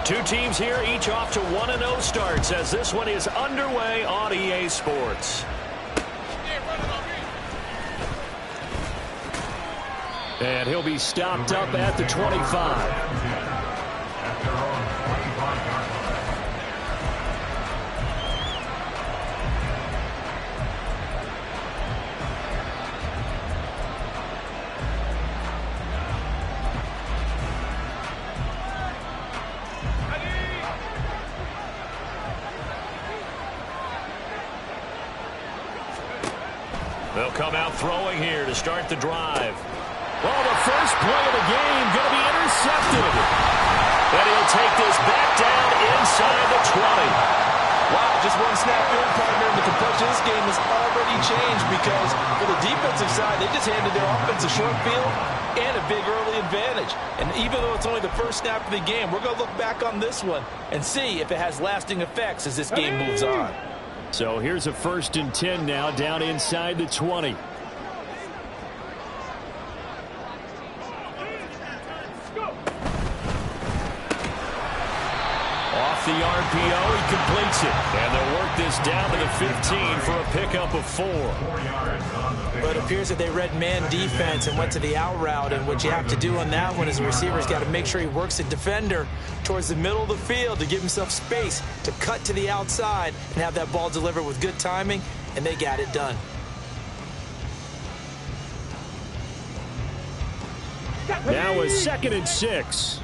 Two teams here, each off to 1-0 starts as this one is underway on EA Sports. And he'll be stopped up at the 25. They'll come out throwing here to start the drive. Well, the first play of the game going to be intercepted. And he'll take this back down inside the 20. Wow, just one snap in, partner, and the complexion of this game has already changed because for the defensive side, they just handed their offense a short field and a big early advantage. And even though it's only the first snap of the game, we're going to look back on this one and see if it has lasting effects as this game moves on. So here's a 1st and 10 now down inside the 20. Off the RPO, he completes it. And they'll work this down to the 15 for a pickup of 4. But it appears that they read man defense and went to the out route. And what you have to do on that one is the receiver's got to make sure he works the defender towards the middle of the field to give himself space to cut to the outside and have that ball delivered with good timing, and they got it done. Now a 2nd and 6.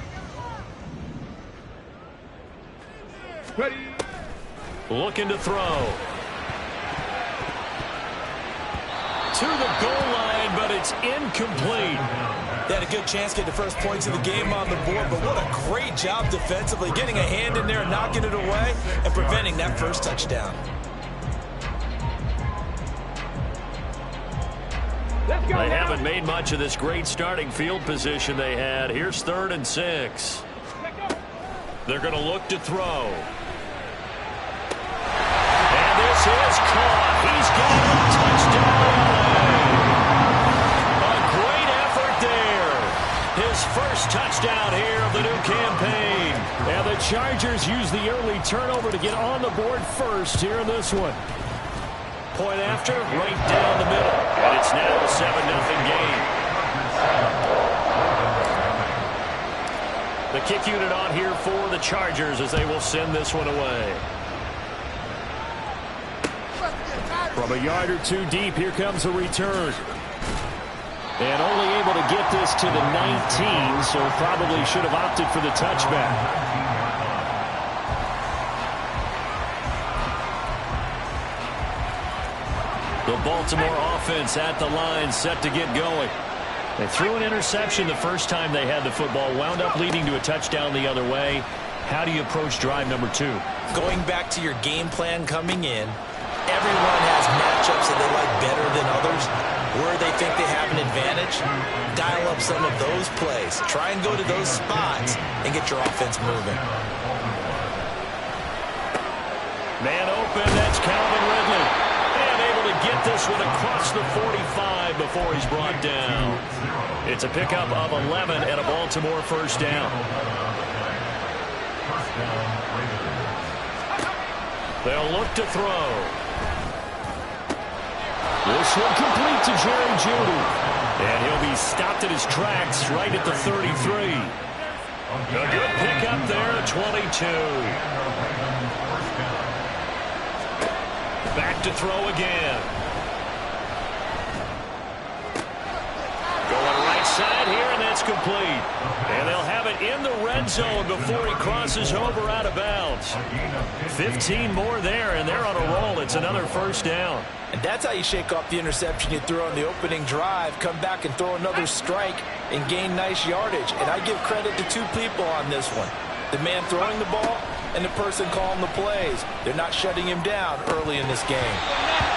Looking to throw. To the goal line, but it's incomplete. They had a good chance to get the first points of the game on the board, but what a great job defensively, getting a hand in there, knocking it away, and preventing that first touchdown. They haven't made much of this great starting field position they had. Here's 3rd and 6. They're going to look to throw. And this is caught. He's got a touchdown. A great effort there. His first touchdown here of the new campaign. And the Chargers use the early turnover to get on the board first here in this one. Point after, right down the middle. And it's now a 7-0 game. The kick unit on here for the Chargers as they will send this one away. From a yard or 2 deep, here comes a return. And only able to get this to the 19, so probably should have opted for the touchback. The Baltimore offense at the line, set to get going. They threw an interception the first time they had the football, wound up leading to a touchdown the other way. How do you approach drive number 2? Going back to your game plan coming in, everyone has matchups that they like better than others. Where they think they have an advantage, dial up some of those plays. Try and go to those spots and get your offense moving. Man open, that's Calvin Ridley. And able to get this one across the 45 before he's brought down. It's a pickup of 11 and a Baltimore first down. They'll look to throw. This one complete to Jerry Jeudy. And he'll be stopped at his tracks right at the 33. A good pickup there at 22. Back to throw again. Going right side here, and that's complete. And they'll have it in the red zone before he crosses over out of bounds. 15 more there, and they're on a roll. It's another first down. And that's how you shake off the interception you threw on the opening drive, come back and throw another strike and gain nice yardage. And I give credit to 2 people on this one. The man throwing the ball and the person calling the plays. They're not shutting him down early in this game.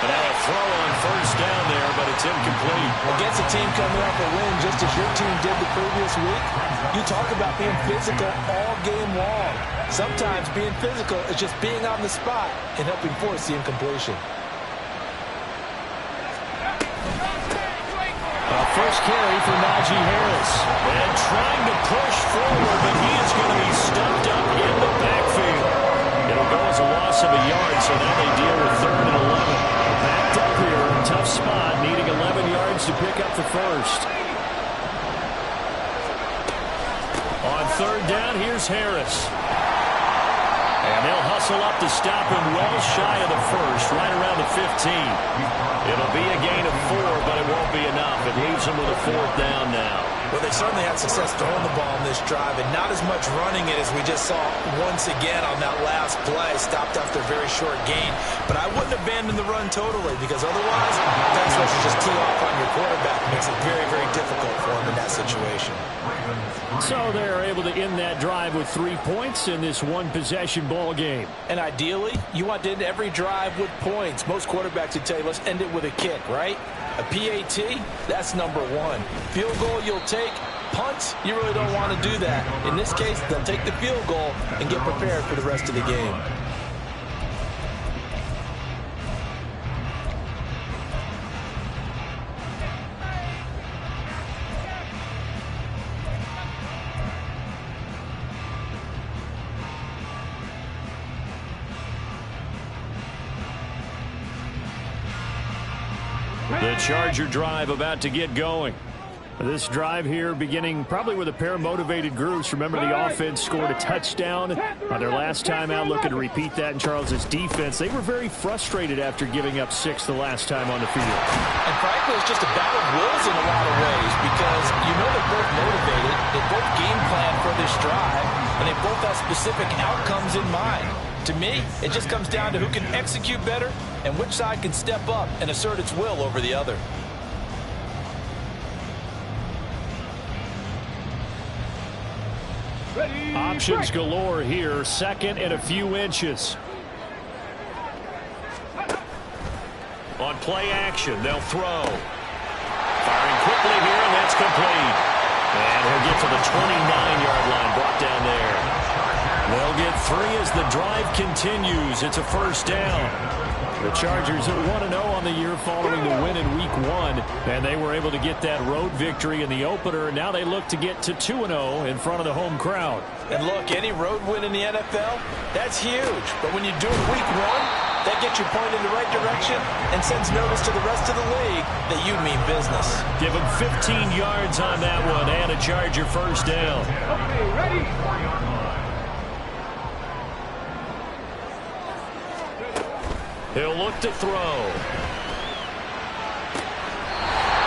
But now a throw on first down there, but it's incomplete. Against a team coming off a win just as your team did the previous week, you talk about being physical all game long. Sometimes being physical is just being on the spot and helping force the incompletion. First carry for Najee Harris. And trying to push forward, but he is going to be stuffed up in yards to pick up the first. On third down, here's Harris. And they'll hustle up to stop him well shy of the first, right around the 15. It'll be a gain of 4, but it won't be enough. It leaves them with a fourth down now. Well, they certainly had success throwing the ball in this drive, and not as much running it as we just saw once again on that last play. Stopped after a very short gain. But I wouldn't abandon the run totally, because otherwise, pass rush just tee off on your quarterback. Makes it very, very difficult for him in that situation. So they're able to end that drive with 3 points in this one-possession ball game. And ideally, you want to end every drive with points. Most quarterbacks would tell you, let's end it with a kick, right? A PAT, that's number 1. Field goal, you'll take. Punts, you really don't want to do that. In this case, they'll take the field goal and get prepared for the rest of the game. The Charger drive about to get going. This drive here beginning probably with a pair of motivated groups. Remember, the offense scored a touchdown on their last time out, looking to repeat that in Charles's defense. They were very frustrated after giving up 6 the last time on the field. And frankly, it's just a battle of wills in a lot of ways, because you know they're both motivated, they both game plan for this drive, and they both have specific outcomes in mind. To me, it just comes down to who can execute better and which side can step up and assert its will over the other. Options galore here. Second and a few inches. On play action, they'll throw. Firing quickly here, and that's complete. And he'll get to the 29-yard line, brought down there. They'll get 3 as the drive continues. It's a first down. The Chargers at 1-0 on the year following the win in Week 1, and they were able to get that road victory in the opener, and now they look to get to 2-0 in front of the home crowd. And look, any road win in the NFL, that's huge. But when you do it Week 1, that gets you pointed in the right direction and sends notice to the rest of the league that you mean business. Give him 15 yards on that one and a Charger first down. Okay, ready? He'll look to throw.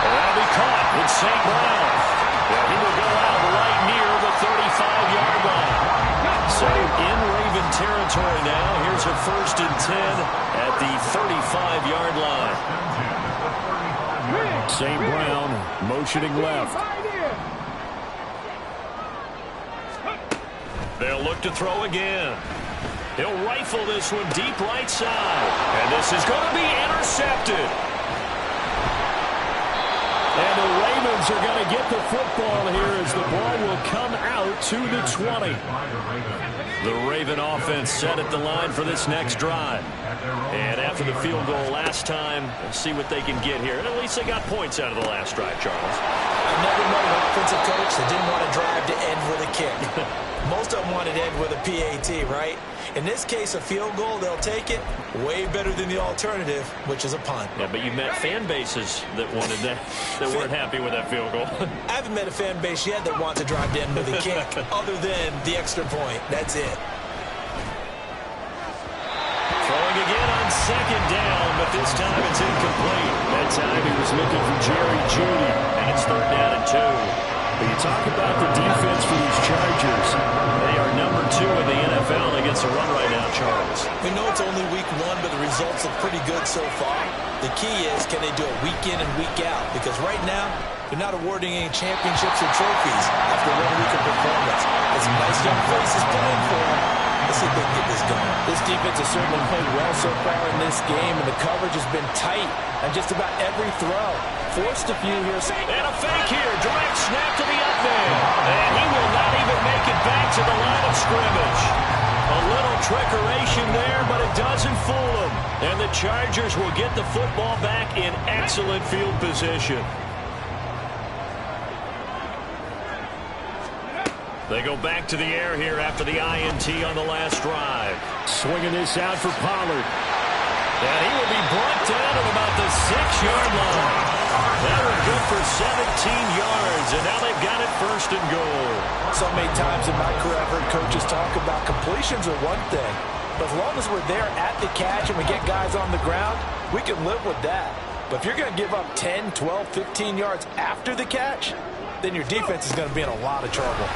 That'll be caught with St. Brown. Well, he will go out right near the 35-yard line. So in Raven territory now. Here's a 1st and 10 at the 35-yard line. St. Brown motioning left. They'll look to throw again. He'll rifle this one deep right side. And this is going to be intercepted. And the Ravens are going to get the football here as the ball will come out to the 20. The Raven offense set at the line for this next drive. And after the field goal last time, we'll see what they can get here. And at least they got points out of the last drive, Charles. I've never met an offensive coach that didn't want to drive to end with a kick. Most of them wanted to end with a PAT, right? In this case, a field goal, they'll take it. Way better than the alternative, which is a punt. Yeah, but you met fan bases that wanted that, that weren't happy with that field goal. I haven't met a fan base yet that wants to drive to end with a kick, other than the extra point. That's it. Throwing again on second down, but this time it's incomplete. That time he was looking for Jerry Jeudy, and it's 3rd down and 2. But you talk about the defense for these Chargers. They are number 2 in the NFL against the run right now, Charles. We know it's only week 1, but the results look pretty good so far. The key is, can they do it week in and week out? Because right now, they're not awarding any championships or trophies after 1 week of performance. There's some nice young faces playing for them. Let's see if they can get this going. This defense has certainly played well so far in this game, and the coverage has been tight on just about every throw. Forced a few here. And a fake here. Direct snap to the up man. And he will not even make it back to the line of scrimmage. A little trickeration there, but it doesn't fool him. And the Chargers will get the football back in excellent field position. They go back to the air here after the INT on the last drive. Swinging this out for Pollard. And he will be brought down at about the 6-yard line. That will go yards, and now they've got it first and goal. So many times in my career I've heard coaches talk about completions are one thing, but as long as we're there at the catch and we get guys on the ground, we can live with that. But if you're going to give up 10, 12, 15 yards after the catch, then your defense is going to be in a lot of trouble.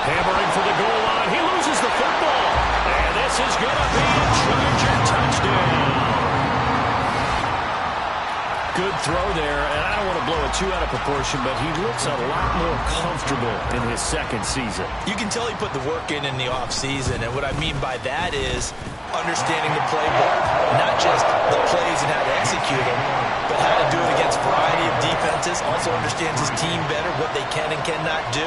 Hammering for the goal line. He loses the football. And this is going to be a Charger touchdown. Good throw there, and I don't want to blow it too out of proportion, but he looks a lot more comfortable in his second season. You can tell he put the work in the offseason, and what I mean by that is understanding the playbook, not just the plays and how to execute them, but how to do it against a variety of defenses, also understands his team better, what they can and cannot do.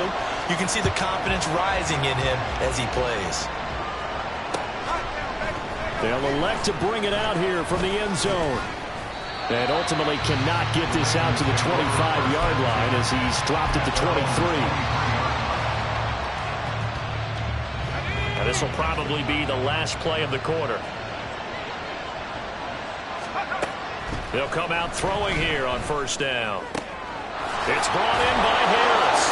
You can see the confidence rising in him as he plays. They'll elect to bring it out here from the end zone. And ultimately cannot get this out to the 25-yard line as he's dropped at the 23. Now this will probably be the last play of the quarter. They'll come out throwing here on first down. It's brought in by Harris.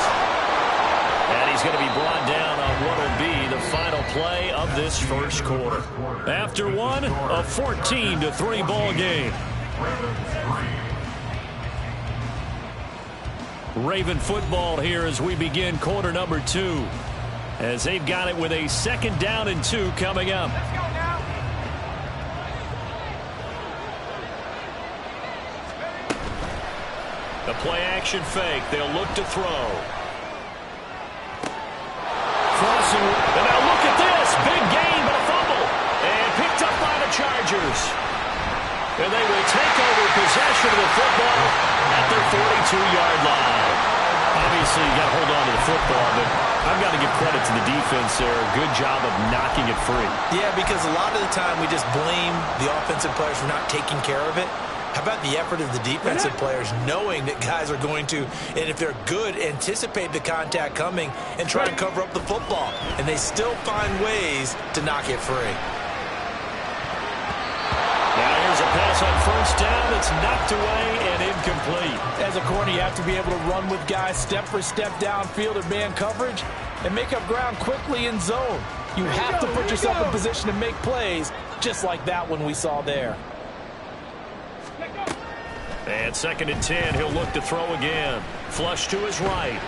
And he's going to be brought down on what will be the final play of this first quarter. After one, a 14-3 ball game. Raven football here as we begin quarter number 2. As they've got it with a 2nd down and 2 coming up. The play action fake. They'll look to throw. Crossing. And now look at this. Big gain, but a fumble. And picked up by the Chargers. And they will take over possession of the football at their 42-yard line. Obviously, you got to hold on to the football, but I've got to give credit to the defense there. Good job of knocking it free. Yeah, because a lot of the time we just blame the offensive players for not taking care of it. How about the effort of the defensive players knowing that guys are going to, and if they're good, anticipate the contact coming and try and cover up the football. And they still find ways to knock it free. Now here's a pass on first down that's knocked away and incomplete. As a corner, you have to be able to run with guys step for step downfield in man coverage and make up ground quickly in zone. You have to put yourself in position to make plays just like that one we saw there. And 2nd and 10, he'll look to throw again. Flush to his right.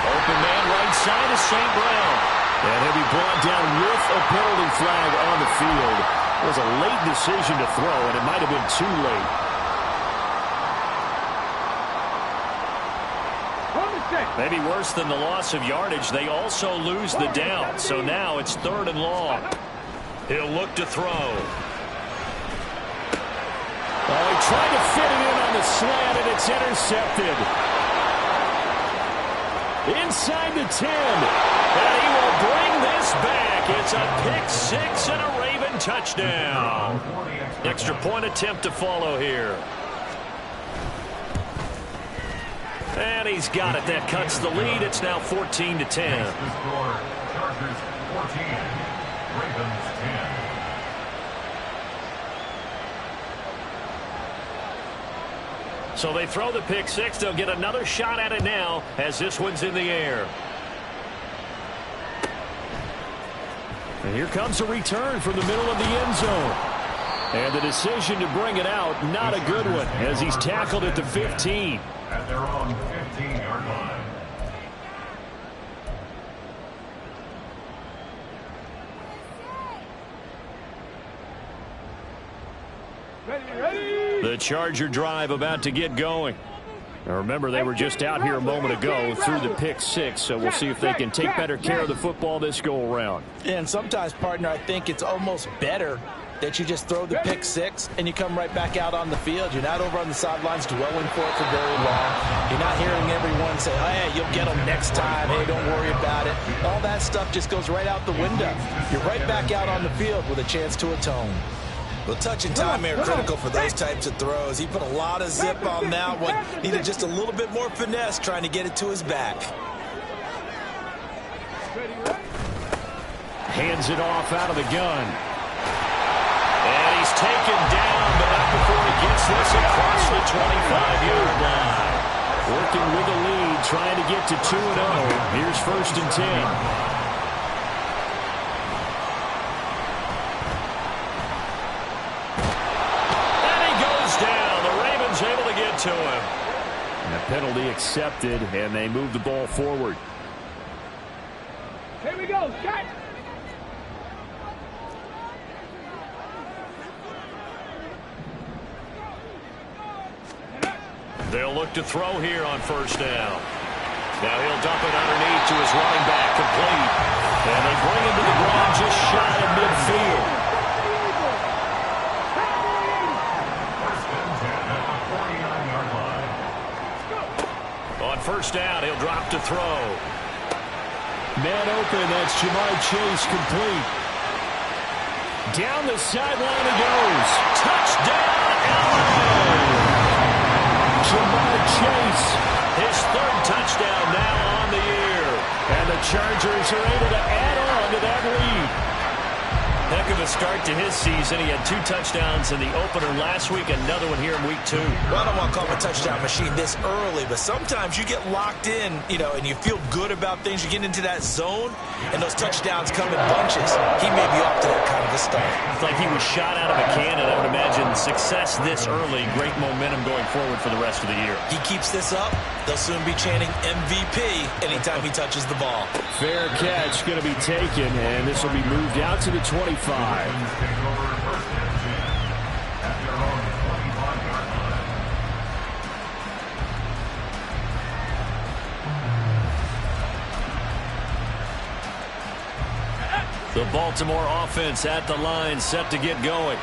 Open man right side is St. Brown. And he'll be brought down with a penalty flag on the field. It was a late decision to throw, and it might have been too late. Maybe worse than the loss of yardage, they also lose the down. So now it's 3rd and long. He'll look to throw. Oh, he tried to fit it in on the slant, and it's intercepted. Inside the 10. And he will bring this back. It's a pick-6 and a Raven touchdown. Extra point attempt to follow here. And he's got it. That cuts the lead. It's now 14-10. Chargers 14, Ravens 10. So they throw the pick-6. They'll get another shot at it now as this one's in the air. And here comes a return from the middle of the end zone. And the decision to bring it out, not a good one, as he's tackled at the 15. At their own 15-yard line. The Charger drive about to get going. Now remember, they were just out here a moment ago through the pick-6, so we'll see if they can take better care of the football this go-around. And sometimes, partner, I think it's almost better that you just throw the pick-6 and you come right back out on the field. You're not over on the sidelines dwelling for it for very long. You're not hearing everyone say, hey, you'll get them next time. Hey, don't worry about it. All that stuff just goes right out the window. You're right back out on the field with a chance to atone. Well, touch and time are critical for those types of throws. He put a lot of zip on that one. Needed just a little bit more finesse trying to get it to his back. Hands it off out of the gun. And he's taken down, but not before he gets 25-yard line. Working with the lead, trying to get to 2-0. Here's 1st and 10. Able to get to him. And a penalty accepted, and they move the ball forward. Here we go. Catch. They'll look to throw here on 1st down. Now he'll dump it underneath to his running back, complete. And they bring him to the ground just shy of midfield. On 1st down, he'll drop to throw. Man open, that's Jamar Chase, complete. Down the sideline he goes. Touchdown, LA! Jamar Chase. His 3rd touchdown now on the year. And the Chargers are able to add on to that lead. Heck of a start to his season. He had 2 touchdowns in the opener last week, another one here in week 2. Well, I don't want to call him a touchdown machine this early, but sometimes you get locked in, and you feel good about things. You get into that zone, and those touchdowns come in bunches. He may be off to that kind of a start. It's like he was shot out of a cannon. I would imagine success this early, great momentum going forward for the rest of the year. He keeps this up, they'll soon be chanting MVP anytime he touches the ball. Fair catch going to be taken, and this will be moved out to the 25. The Baltimore offense at the line, set to get going.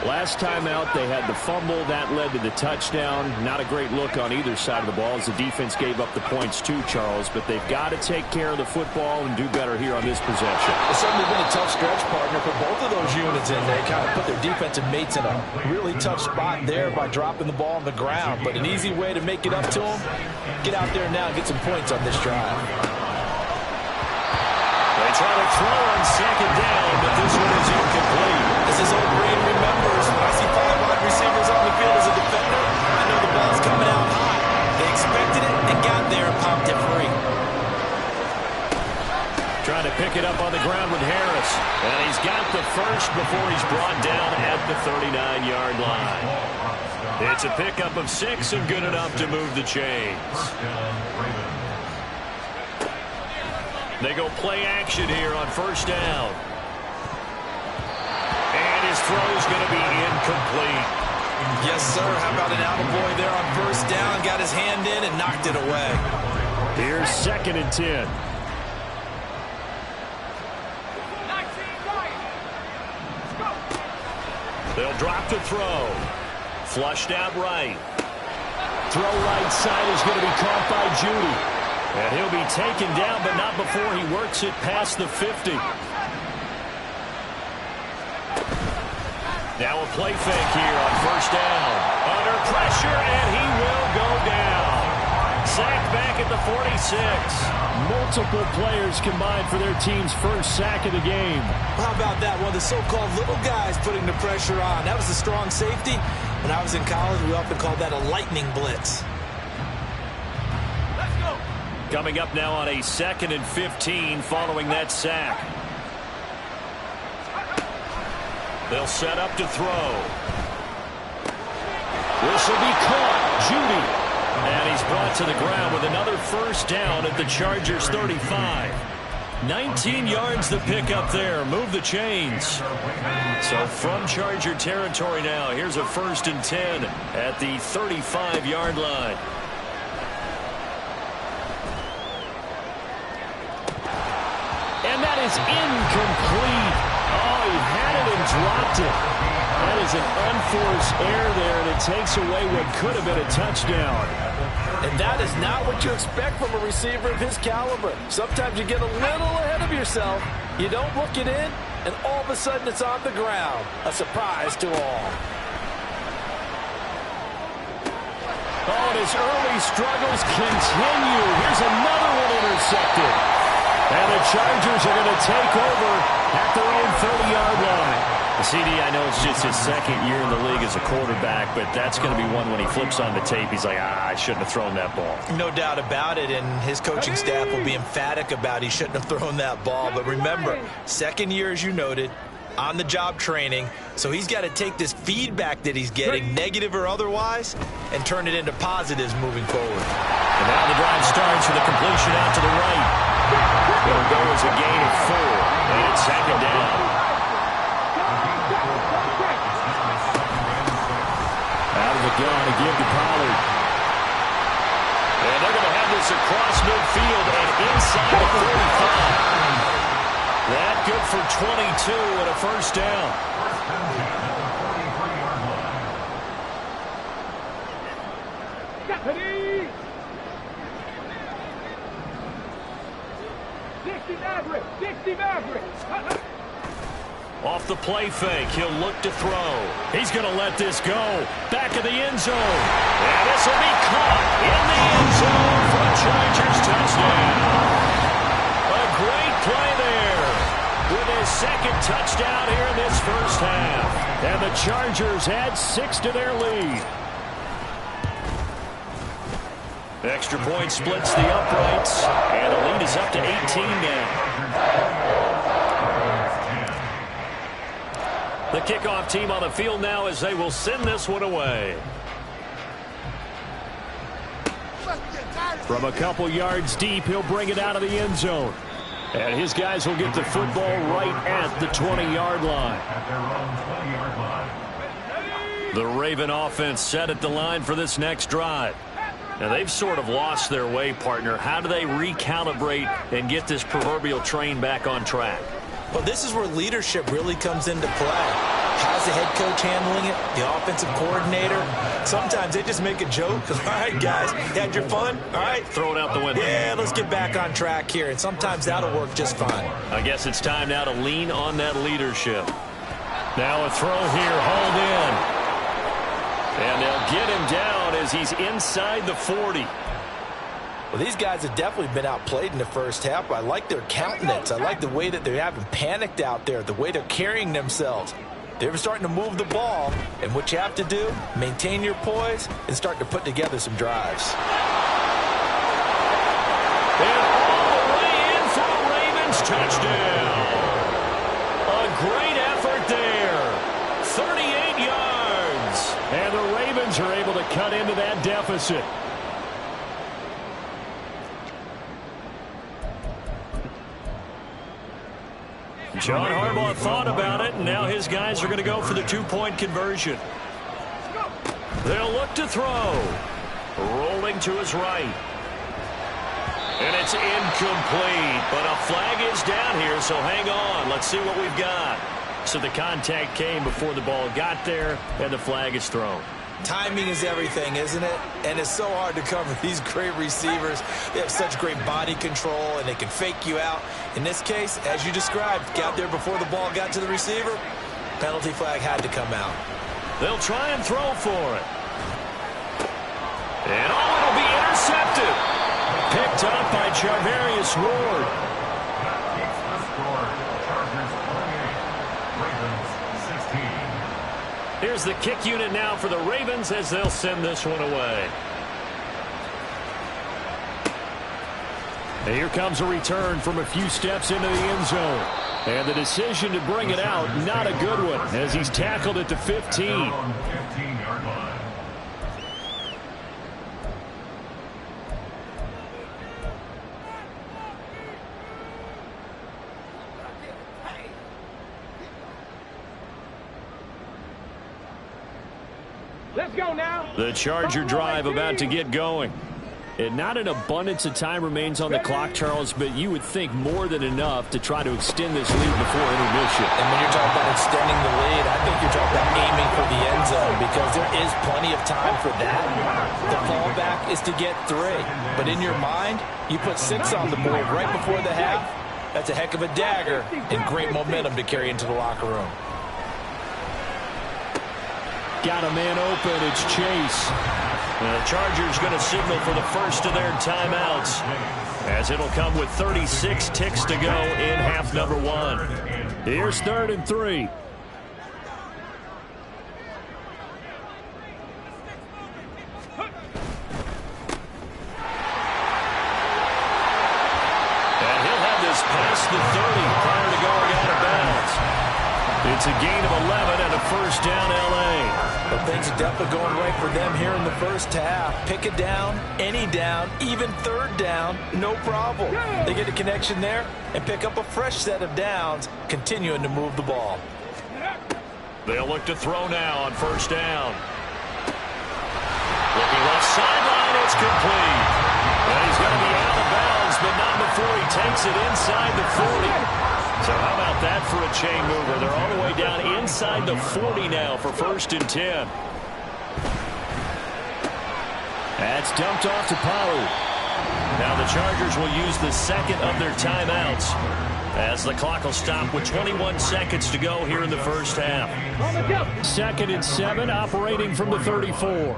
Last time out, they had the fumble. That led to the touchdown. Not a great look on either side of the ball as the defense gave up the points too, Charles. But they've got to take care of the football and do better here on this possession. It's certainly been a tough stretch, partner, for both of those units in there. Kind of put their defensive mates in a really tough spot there by dropping the ball on the ground. But an easy way to make it up to them, get out there now and get some points on this drive. They try to throw on 2nd down, but this one is incomplete. As his old brain remembers, when I see 5 wide receivers on the field as a defender, I know the ball's coming out hot. They expected it and got there and popped it free. Trying to pick it up on the ground with Harris. And he's got the first before he's brought down at the 39-yard line. It's a pickup of 6 and good enough to move the chains. They go play action here on 1st down. And his throw's going to be incomplete. Yes, sir. How about an attaboy there on 1st down? Got his hand in and knocked it away. Here's 2nd and 10. They'll drop to throw. Flushed out right. Throw right side is going to be caught by Judy. And he'll be taken down, but not before he works it past the 50. Now a play fake here on 1st down. Under pressure, and he will go down. Sacked back at the 46. Multiple players combined for their team's first sack of the game. How about that? One of the so-called little guys putting the pressure on. That was a strong safety. When I was in college, we often called that a lightning blitz. Coming up now on a 2nd and 15 following that sack. They'll set up to throw. This will be caught. Judy. And he's brought to the ground with another 1st down at the Chargers 35. 19 yards the pick up there. Move the chains. So from Charger territory now, here's a 1st and 10 at the 35-yard line. And that is incomplete. Oh, he had it and dropped it. That is an unforced error there, and it takes away what could have been a touchdown. And that is not what you expect from a receiver of his caliber. Sometimes you get a little ahead of yourself. You don't look it in, and all of a sudden it's on the ground. A surprise to all. Oh, and his early struggles continue. Here's another one intercepted. And the Chargers are going to take over at their own 30-yard line. CD, I know it's just his second year in the league as a quarterback, but that's going to be one when he flips on the tape, he's like, I shouldn't have thrown that ball. No doubt about it, and his coaching staff will be emphatic about he shouldn't have thrown that ball. But remember, second year, as you noted, on-the-job training, so he's got to take this feedback that he's getting, negative or otherwise, and turn it into positives moving forward. And now the drive starts with a completion out to the right. It'll go as a gain of 4, and it's second down. Out of the gun to give to Pollard. And they're going to have this across midfield and inside the 45. That good for 22 and a first down. Off the play fake, he'll look to throw. He's going to let this go. Back of the end zone. And this will be caught in the end zone for a Chargers touchdown. A great play there with his second touchdown here in this first half. And the Chargers add 6 to their lead. Extra point splits the uprights, and the lead is up to 18 now. The kickoff team on the field now as they will send this one away. From a couple yards deep, he'll bring it out of the end zone. And his guys will get the football right at the 20-yard line. The Raven offense set at the line for this next drive. Now, they've sort of lost their way, partner. How do they recalibrate and get this proverbial train back on track? Well, this is where leadership really comes into play. How's the head coach handling it? The offensive coordinator? Sometimes they just make a joke. All right, guys, you had your fun? All right. Throw it out the window. Yeah, let's get back on track here. And sometimes that'll work just fine. I guess it's time now to lean on that leadership. Now a throw here, hauled in. And they'll get him down as he's inside the 40. Well, these guys have definitely been outplayed in the first half, but I like their countenance. I like the way that they haven't panicked out there, the way they're carrying themselves. They're starting to move the ball, and what you have to do, maintain your poise and start to put together some drives. And all the way in for a Ravens touchdown. A great effort there. 38 yards. And the Ravens are able to cut into that deficit. John Harbaugh thought about it, and now his guys are going to go for the two-point conversion. They'll look to throw. Rolling to his right. And it's incomplete, but a flag is down here, so hang on. Let's see what we've got. So the contact came before the ball got there, and the flag is thrown. Timing is everything, isn't it? And it's so hard to cover these great receivers. They have such great body control, and they can fake you out. In this case, as you described, got there before the ball got to the receiver. Penalty flag had to come out. They'll try and throw for it. And it'll be intercepted. Picked up by Charvarius Ward. Here's the kick unit now for the Ravens as they'll send this one away. And here comes a return from a few steps into the end zone. And the decision to bring it out, not a good one, as he's tackled at the 15. Let's go now. The Charger drive about to get going. And not an abundance of time remains on the clock, Charles, but you would think more than enough to try to extend this lead before intermission. And when you're talking about extending the lead, I think you're talking about aiming for the end zone because there is plenty of time for that. The fallback is to get 3. But in your mind, you put 6 on the board right before the half. That's a heck of a dagger and great momentum to carry into the locker room. Got a man open. It's Chase. The Chargers going to signal for the first of their timeouts as it'll come with 36 ticks to go in half number 1. Here's 3rd and 3. It's a gain of 11 and a first down, L.A. But things are definitely going right for them here in the first half. Pick it down, any down, even third down, no problem. They get a connection there and pick up a fresh set of downs, continuing to move the ball. They'll look to throw now on first down. Looking left sideline, it's complete. And he's going to be out of bounds, but not before he takes it inside the 40. So how about that for a chain mover? They're all the way down inside the 40 now for first and 10. That's dumped off to Palu. Now the Chargers will use the second of their timeouts as the clock will stop with 21 seconds to go here in the first half. 2nd and 7, operating from the 34.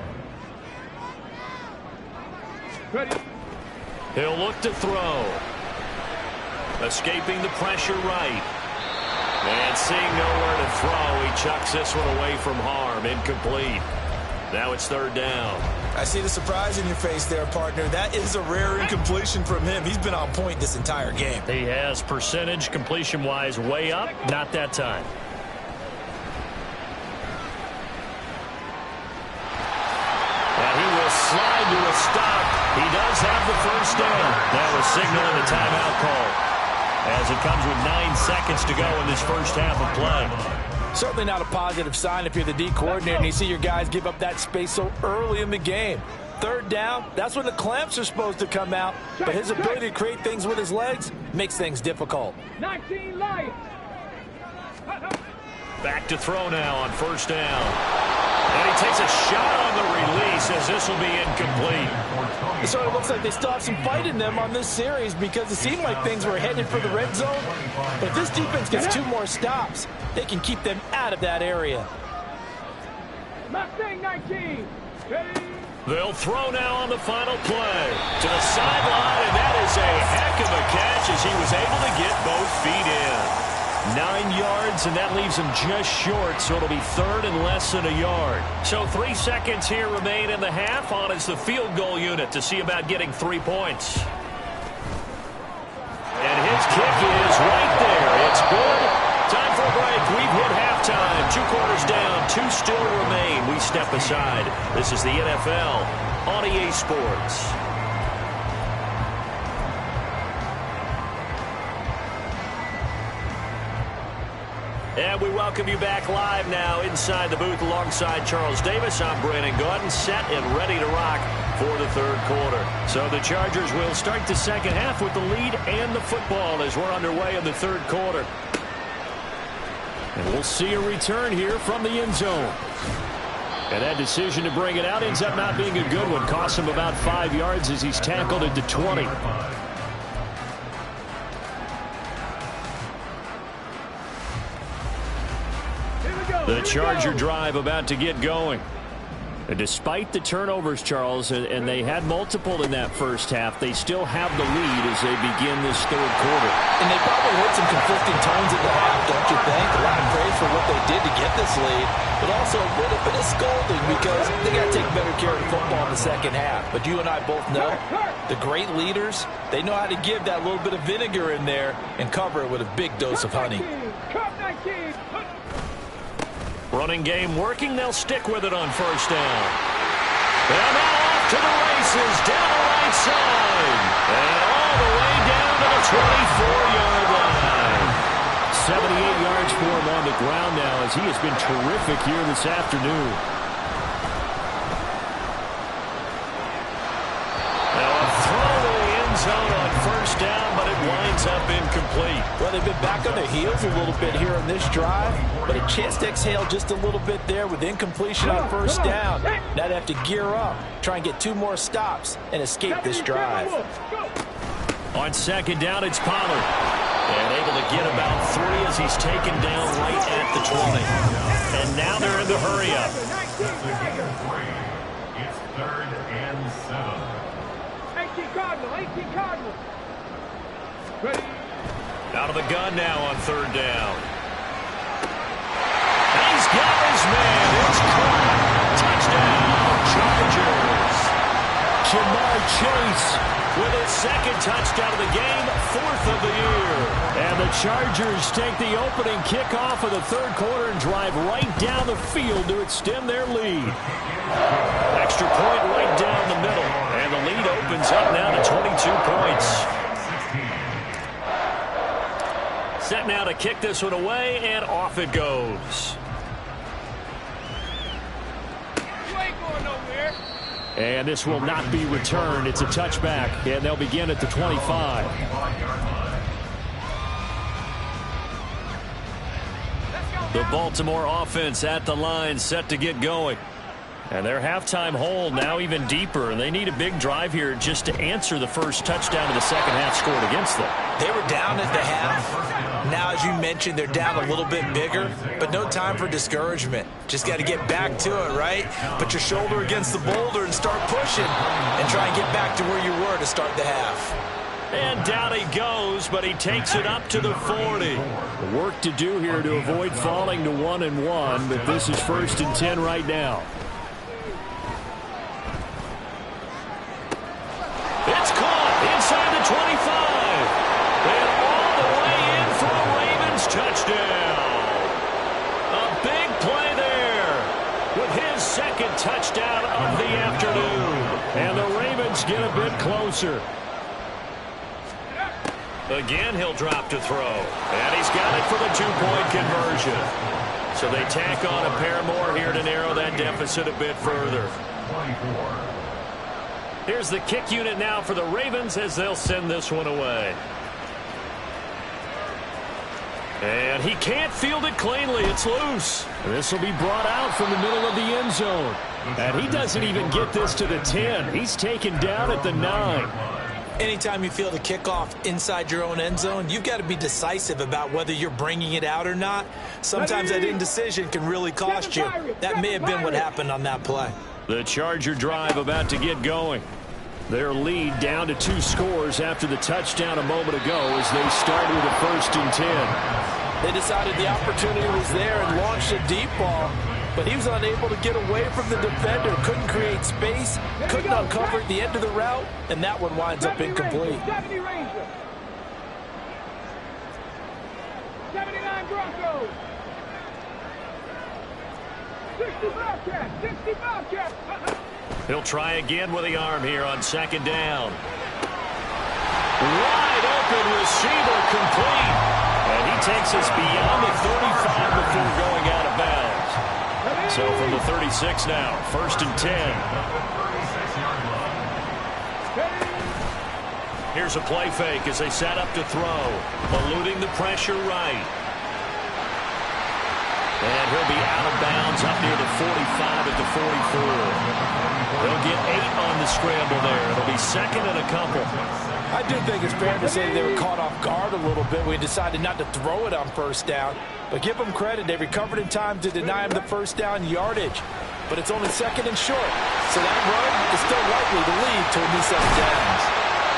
He'll look to throw. Escaping the pressure right. And seeing nowhere to throw, he chucks this one away from harm. Incomplete. Now it's third down. I see the surprise in your face there, partner. That is a rare incompletion from him. He's been on point this entire game. He has percentage completion-wise way up. Not that time. And he will slide to a stop. He does have the first down. That was signaling the timeout call, as it comes with 9 seconds to go in this first half of play. Certainly not a positive sign if you're the D coordinator and you see your guys give up that space so early in the game. Third down, that's when the clamps are supposed to come out, but his ability to create things with his legs makes things difficult. 19 life. Back to throw now on first down. And he takes a shot on the release as this will be incomplete. It sort of looks like they still have some fight in them on this series because it seemed like things were headed for the red zone. But if this defense gets 2 more stops, they can keep them out of that area. Mustang 19. They'll throw now on the final play to the sideline, and that is a heck of a catch as he was able to get both feet in. 9 yards, and that leaves him just short, so it'll be third and less than a yard. So 3 seconds here remain in the half. On is the field goal unit to see about getting 3 points. And his kick is right there. It's good. Time for a break. We've hit halftime. 2 quarters down. 2 still remain. We step aside. This is the NFL on EA Sports. And we welcome you back live now inside the booth alongside Charles Davis. I'm Brandon Gaudin, set and ready to rock for the third quarter. So the Chargers will start the second half with the lead and the football as we're underway in the third quarter. And we'll see a return here from the end zone. And that decision to bring it out ends up not being a good one. Costs him about 5 yards as he's tackled at the 20. The Charger drive about to get going. And despite the turnovers, Charles, and they had multiple in that first half, they still have the lead as they begin this third quarter. And they probably heard some conflicting tones in the half, don't you think? A lot of praise for what they did to get this lead, but also a little bit of scolding because they got to take better care of the football in the second half. But you and I both know the great leaders, they know how to give that little bit of vinegar in there and cover it with a big dose of honey. Running game working. They'll stick with it on first down. And now off to the races down the right side. And all the way down to the 24-yard line. 78 yards for him on the ground now as he has been terrific here this afternoon. Now a throw to the end zone on first down, but it winds up incomplete. Well, they've been back on their heels a little bit here on this drive, but a chance to exhale just a little bit there with incompletion on first down. Now they have to gear up, try and get 2 more stops, and escape this drive. On second down, it's Pollard. And able to get about 3 as he's taken down right at the 20. And now they're in the hurry-up. It's 3rd and 7. 18 Cardinal. Ready. Out of the gun now on third down. And he's got his man. It's caught. Touchdown, Chargers. Jamar Chase with his second touchdown of the game, 4th of the year. And the Chargers take the opening kickoff of the third quarter and drive right down the field to extend their lead. Extra point right down the middle, and the lead opens up now to 22 points. Set now to kick this one away, and off it goes. You ain't going nowhere. And this will not be returned. It's a touchback, and they'll begin at the 25. The Baltimore offense at the line, set to get going. And their halftime hole now even deeper, and they need a big drive here just to answer the first touchdown of the second half scored against them. They were down at the half. Now, as you mentioned, they're down a little bit bigger, but no time for discouragement. Just got to get back to it, right? Put your shoulder against the boulder and start pushing and try and get back to where you were to start the half. And down he goes, but he takes it up to the 40. Work to do here to avoid falling to 1-1, but this is 1st and 10 right now. It's caught inside the 25. And all the way in for a Ravens touchdown. A big play there with his second touchdown of the afternoon. And the Ravens get a bit closer. Again, he'll drop to throw. And he's got it for the 2-point conversion. So they tack on a pair more here to narrow that deficit a bit further. Here's the kick unit now for the Ravens as they'll send this one away. And he can't field it cleanly. It's loose. This will be brought out from the middle of the end zone. And he doesn't even get this to the 10. He's taken down at the 9. Anytime you field a kickoff inside your own end zone, you've got to be decisive about whether you're bringing it out or not. Sometimes that indecision can really cost you. That may have been what happened on that play. The Charger drive about to get going. Their lead down to 2 scores after the touchdown a moment ago as they start with a 1st and 10. They decided the opportunity was there and launched a deep ball, but he was unable to get away from the defender, couldn't create space, couldn't uncover at the end of the route, and that one winds up incomplete. 70 Rangers. 79 Broncos. 60 Bobcats. 60 Bobcats. He'll try again with the arm here on 2nd down. Wide open receiver complete. And he takes us beyond the 35 before going out of bounds. So from the 36 now, 1st and 10. Here's a play fake as they set up to throw. Eluding the pressure right. And he'll be out of bounds up near the 45 at the 44. They'll get 8 on the scramble there. It'll be 2nd and a couple. I do think it's fair to say they were caught off guard a little bit. We decided not to throw it on 1st down. But give them credit. They recovered in time to deny him the 1st down yardage. But it's only 2nd and short. So that run is still likely to lead to a new set of downs.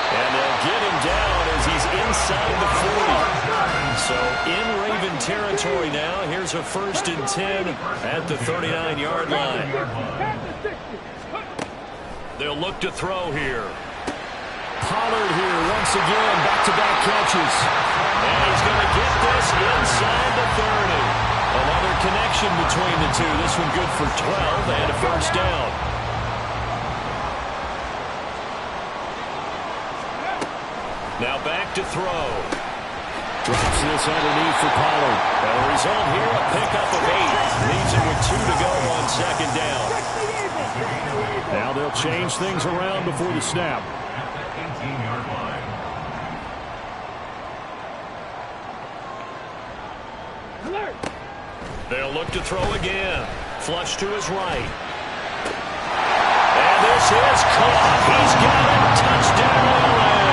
And they'll get him down as he's inside the 40. So in Raven territory now. Here's a 1st and 10 at the 39-yard line. They'll look to throw here. Pollard here once again, back-to-back catches. And he's going to get this inside the 30. Another connection between the two. This one good for 12 and a 1st down. Now back to throw. Drops this underneath for Pollard. And the result here, a pickup of 8. Leaves it with 2 to go on 2nd down. Now they'll change things around before the snap. They'll look to throw again. Flush to his right. And this is caught. He's got it. Touchdown, LA.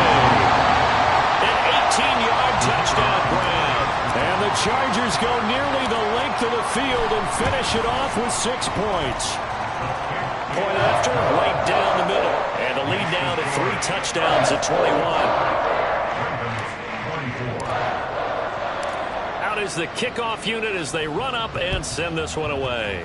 An 18-yard touchdown grab. And the Chargers go nearly the length of the field and finish it off with 6 points. Point after, right down the middle. And a lead now to 3 touchdowns at 21. Out is the kickoff unit as they run up and send this one away.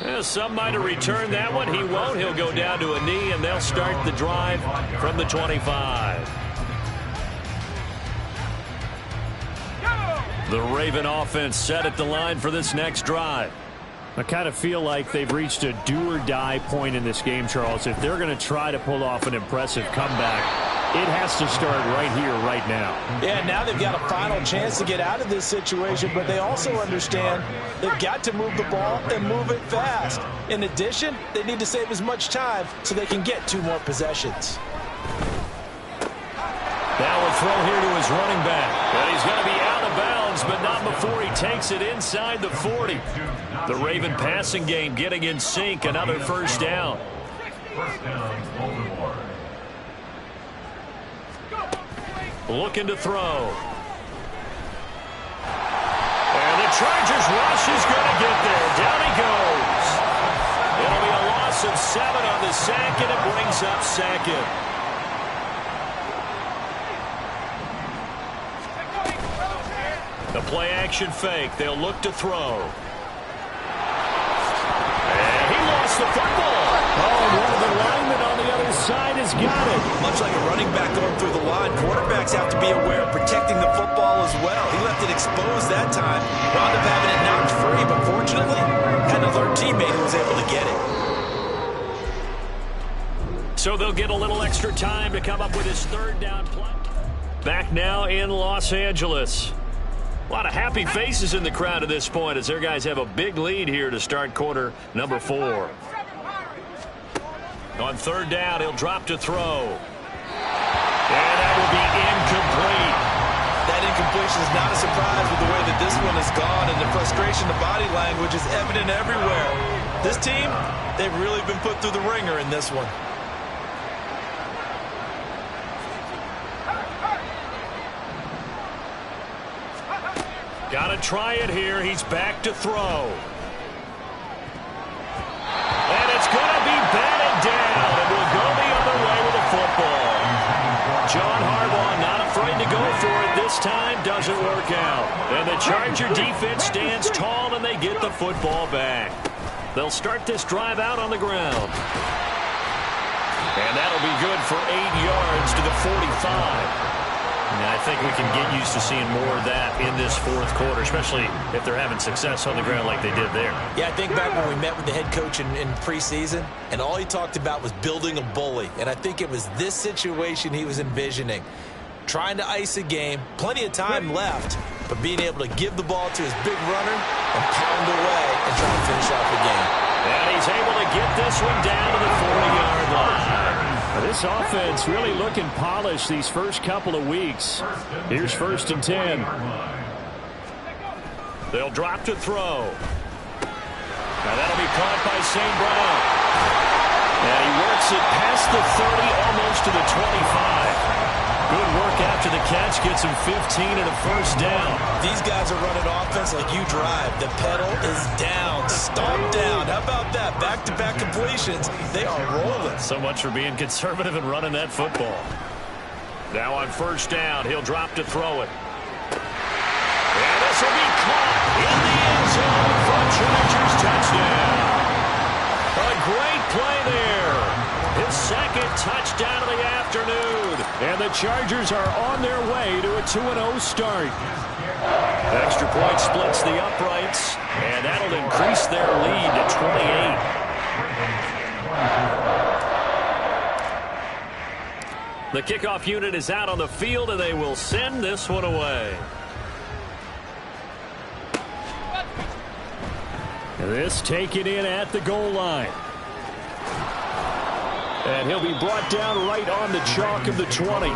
Well, some might have returned that one. He won't. He'll go down to a knee, and they'll start the drive from the 25. The Raven offense set at the line for this next drive. I kind of feel like they've reached a do-or-die point in this game, Charles. If they're going to try to pull off an impressive comeback, it has to start right here, right now. Yeah, now they've got a final chance to get out of this situation, but they also understand they've got to move the ball and move it fast. In addition, they need to save as much time so they can get 2 more possessions. Now a throw here to his running back. And he's going to be out of bounds, but not before he takes it inside the 40. The Raven passing game getting in sync. Another first down. First down, Baltimore. Looking to throw. And the Chargers rush is going to get there. Down he goes. It'll be a loss of 7 on the sack, and it brings up 2nd. The play-action fake. They'll look to throw. And he lost the football. Oh, one of the linemen on the other side has got it. Much like a running back going through the line, quarterbacks have to be aware of protecting the football as well. He left it exposed that time. Wound up having it knocked free, but fortunately, had another teammate who was able to get it. So they'll get a little extra time to come up with his 3rd down play. Back now in Los Angeles. A lot of happy faces in the crowd at this point as their guys have a big lead here to start quarter number 4. On 3rd down, he'll drop to throw. And that will be incomplete. That incompletion is not a surprise with the way that this one has gone, and the frustration, the body language is evident everywhere. This team, they've really been put through the ringer in this one. Got to try it here. He's back to throw. And it's going to be batted down, and we'll go the other way with the football. John Harbaugh not afraid to go for it this time. Doesn't work out. And the Charger defense stands tall, and they get the football back. They'll start this drive out on the ground. And that'll be good for 8 yards to the 45. And I think we can get used to seeing more of that in this 4th quarter, especially if they're having success on the ground like they did there. Yeah, I think back when we met with the head coach in preseason, and all he talked about was building a bully. And I think it was this situation he was envisioning. Trying to ice a game, plenty of time left, but being able to give the ball to his big runner and pound away and try to finish off the game. And he's able to get this one down to the 40-yard line. This offense really looking polished these first couple of weeks. Here's 1st and 10. They'll drop to throw. Now that'll be caught by St. Brown. And he works it past the 30, almost to the 25. Good work after the catch. Gets him 15 and a first down. These guys are running offense like you drive. The pedal is down, stomp down. How about that? Back-to-back completions. They are rolling. So much for being conservative and running that football. Now on 1st down, he'll drop to throw it. And this will be caught in the end zone for a Chargers touchdown. A great play there. His 2nd touchdown of the afternoon. And the Chargers are on their way to a 2-0 start. Extra point splits the uprights, and that'll increase their lead to 28. The kickoff unit is out on the field, and they will send this one away. This taken in at the goal line. And he'll be brought down right on the chalk of the 20.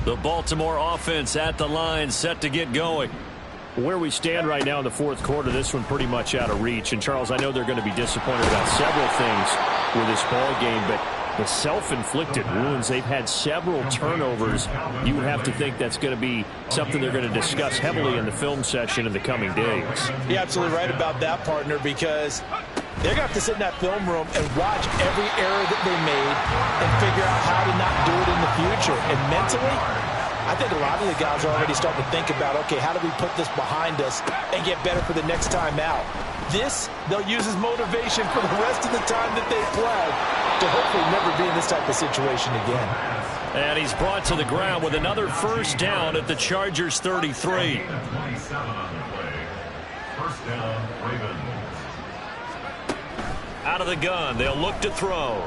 The Baltimore offense at the line, set to get going. Where we stand right now in the 4th quarter, this one pretty much out of reach. And, Charles, I know they're going to be disappointed about several things with this ball game, but the self-inflicted wounds, they've had several turnovers. You would have to think that's going to be something they're going to discuss heavily in the film session in the coming days. You're absolutely right about that, partner, because they're going to have to sit in that film room and watch every error that they made and figure out how to not do it in the future. And mentally, I think a lot of the guys are already starting to think about, okay, how do we put this behind us and get better for the next time out? This, they'll use as motivation for the rest of the time that they play to hopefully never be in this type of situation again. And he's brought to the ground with another first down at the Chargers 33. 27 on the play. First down, Ravens. Out of the gun, they'll look to throw.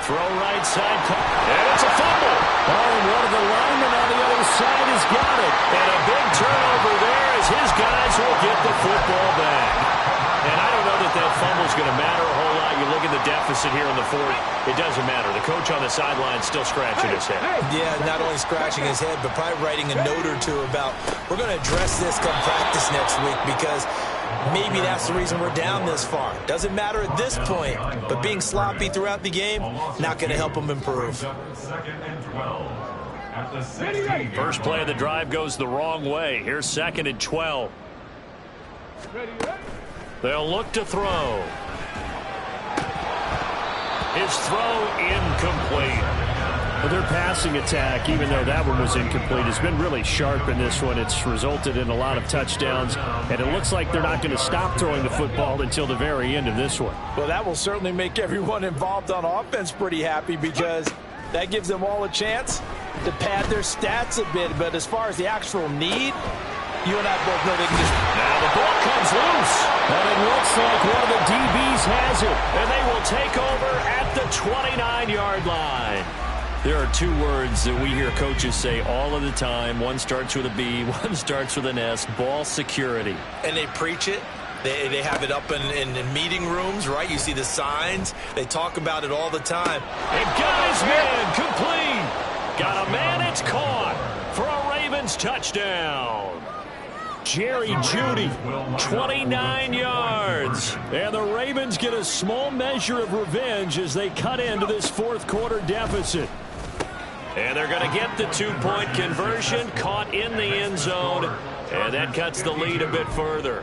Throw right side, and it's a fumble. Oh, and one of the linemen on the other side has got it. And a big turnover there as his guys will get the football back. And I don't know that fumble's going to matter a whole lot. You look at the deficit here in the fourth, it doesn't matter. The coach on the sideline still scratching his head. Yeah, not only scratching his head, but probably writing a note or two about, we're going to address this come practice next week because maybe that's the reason we're down this far. Doesn't matter at this point, but being sloppy throughout the game, not going to help them improve. Second and 12 at the 16. First play of the drive goes the wrong way. Here's second and 12. They'll look to throw. His throw incomplete. Well, their passing attack, even though that one was incomplete, has been really sharp in this one. It's resulted in a lot of touchdowns, and it looks like they're not going to stop throwing the football until the very end of this one. Well, that will certainly make everyone involved on offense pretty happy because that gives them all a chance to pad their stats a bit. But as far as the actual need, you and I both know they can just... Now the ball comes loose. And it looks like one of the DBs has it. And they will take over at the 29-yard line. There are two words that we hear coaches say all of the time. One starts with a B, one starts with an S, ball security. And they preach it. They have it up in meeting rooms, right? You see the signs. They talk about it all the time. And got his man complete. Got a man, it's caught for a Ravens touchdown. Jerry Jeudy, 29 yards. And the Ravens get a small measure of revenge as they cut into this fourth quarter deficit. And they're going to get the two-point conversion, caught in the end zone, and that cuts the lead a bit further.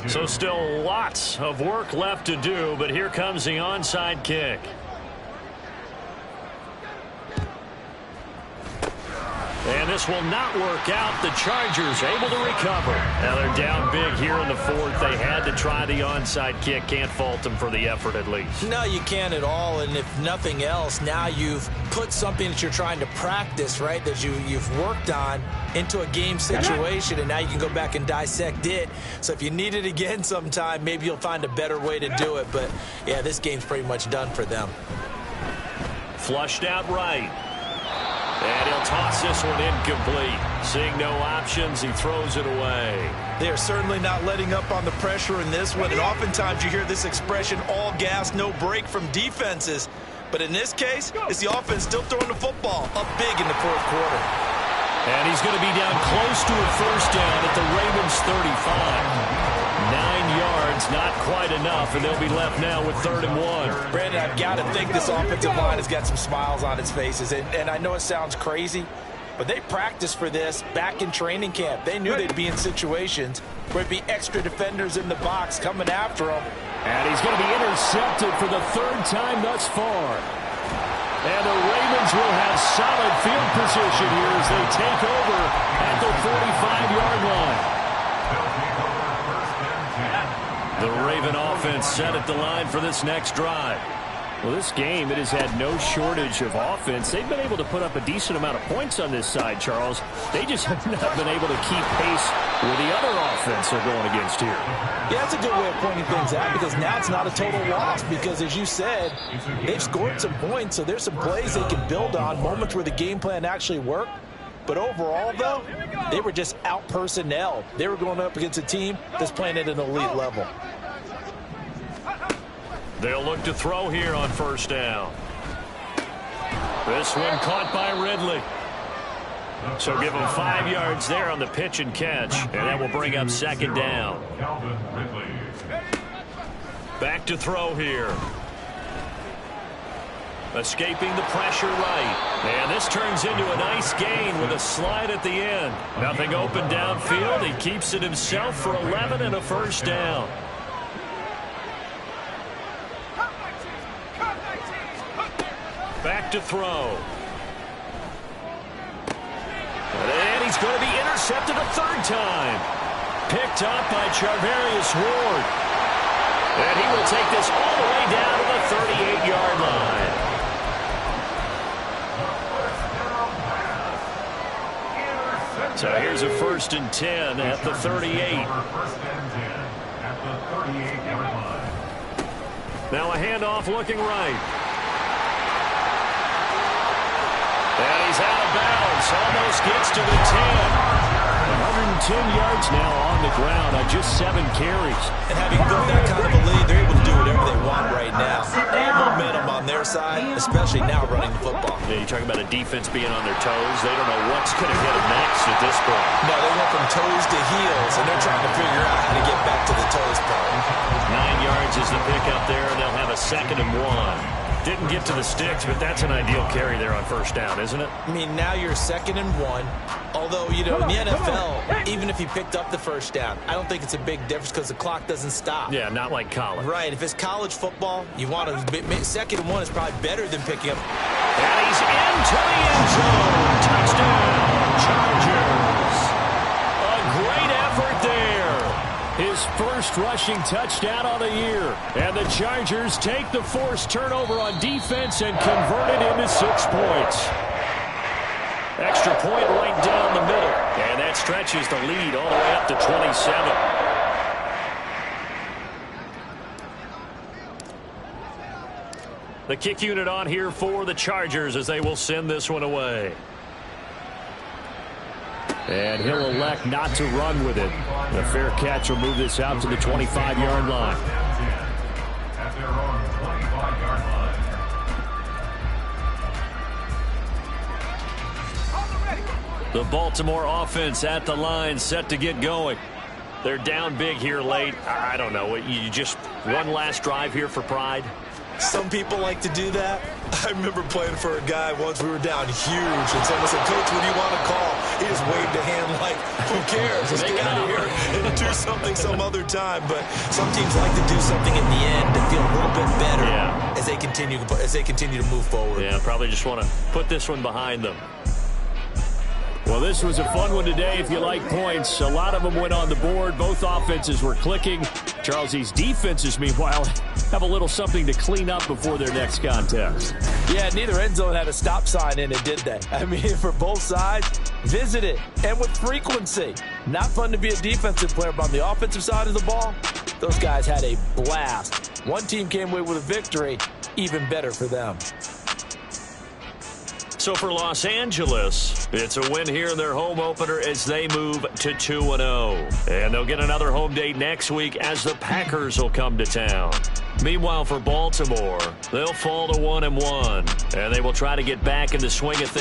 So still lots of work left to do, but here comes the onside kick. And this will not work out. The Chargers able to recover. Now they're down big here in the fourth. They had to try the onside kick. Can't fault them for the effort at least. No, you can't at all. And if nothing else, now you've put something that you're trying to practice, right, that you've worked on into a game situation, and now you can go back and dissect it. So if you need it again sometime, maybe you'll find a better way to do it. But, yeah, this game's pretty much done for them. Flushed out right. And he'll toss this one incomplete. Seeing no options, he throws it away. They are certainly not letting up on the pressure in this one. And oftentimes you hear this expression, all gas, no break from defenses. But in this case, it's the offense still throwing the football up big in the fourth quarter. And he's going to be down close to a first down at the Ravens 35. 9 yards, not quite enough, and they'll be left now with 3rd and 1. Brandon, I've got to think this offensive line has got some smiles on its faces. And I know it sounds crazy, but they practiced for this back in training camp. They knew they'd be in situations where there'd be extra defenders in the box coming after them. And he's going to be intercepted for the 3rd time thus far. And the Ravens will have solid field position here as they take over at the 45-yard line. The Raven offense set at the line for this next drive. Well, this game, it has had no shortage of offense. They've been able to put up a decent amount of points on this side, Charles. They just have not been able to keep pace with the other offense they're going against here. Yeah, that's a good way of pointing things out because now it's not a total loss because, as you said, they've scored some points, so there's some plays they can build on, moments where the game plan actually worked. But overall, though, they were just out-personnel. They were going up against a team that's playing at an elite level. They'll look to throw here on first down. This one caught by Ridley. So give him 5 yards there on the pitch and catch, and that will bring up 2nd down. Back to throw here. Escaping the pressure right. And this turns into a nice gain with a slide at the end. Nothing open downfield. He keeps it himself for 11 and a first down. Back to throw. And he's going to be intercepted a third time. Picked up by Charvarius Ward. And he will take this all the way down to the 38-yard line. So here's a 1st and 10 at the 38. Now a handoff looking right. And he's out of bounds. Almost gets to the 10. 110 yards now on the ground on just 7 carries. And having built that kind of a lead, they're able to do whatever they want right now. All momentum on their side, especially now running the football. Yeah, you're talking about a defense being on their toes. They don't know what's going to hit them next at this point. No, they went from toes to heels, and they're trying to figure out how to get back to the toes part. 9 yards is the pickup there, and they'll have a 2nd and 1. Didn't get to the sticks, but that's an ideal carry there on 1st down, isn't it? I mean, now you're 2nd and 1. Although, you know, in the NFL, even if you picked up the 1st down, I don't think it's a big difference because the clock doesn't stop. Yeah, not like college. Right. If it's college football, you want to 2nd and 1 is probably better than picking up. And he's into the end zone. Touchdown, Chargers. A great effort there. His first rushing touchdown of the year. And the Chargers take the forced turnover on defense and convert it into 6 points. Extra point right down the middle. And that stretches the lead all the way up to 27. The kick unit on here for the Chargers as they will send this one away. And he'll elect not to run with it. A fair catch will move this out to the 25-yard line. At their own 25-yard line. The Baltimore offense at the line, set to get going. They're down big here late. I don't know. You just one last drive here for pride? Some people like to do that. I remember playing for a guy once. We were down huge, and someone said, "Coach, what do you want to call?" He just waved a hand like, "Who cares? Let's get out of here and do something some other time." But some teams like to do something in the end to feel a little bit better as they continue to move forward. Yeah, probably just want to put this one behind them. Well, this was a fun one today if you like points. A lot of them went on the board. Both offenses were clicking. Charles, these defenses, meanwhile, have a little something to clean up before their next contest. Yeah, neither end zone had a stop sign in it, did they? I mean, for both sides, visit it, and with frequency. Not fun to be a defensive player, but on the offensive side of the ball, those guys had a blast. One team came away with a victory, even better for them. So for Los Angeles, it's a win here in their home opener as they move to 2-0. And they'll get another home date next week as the Packers will come to town. Meanwhile, for Baltimore, they'll fall to 1-1. And they will try to get back in the swing of things.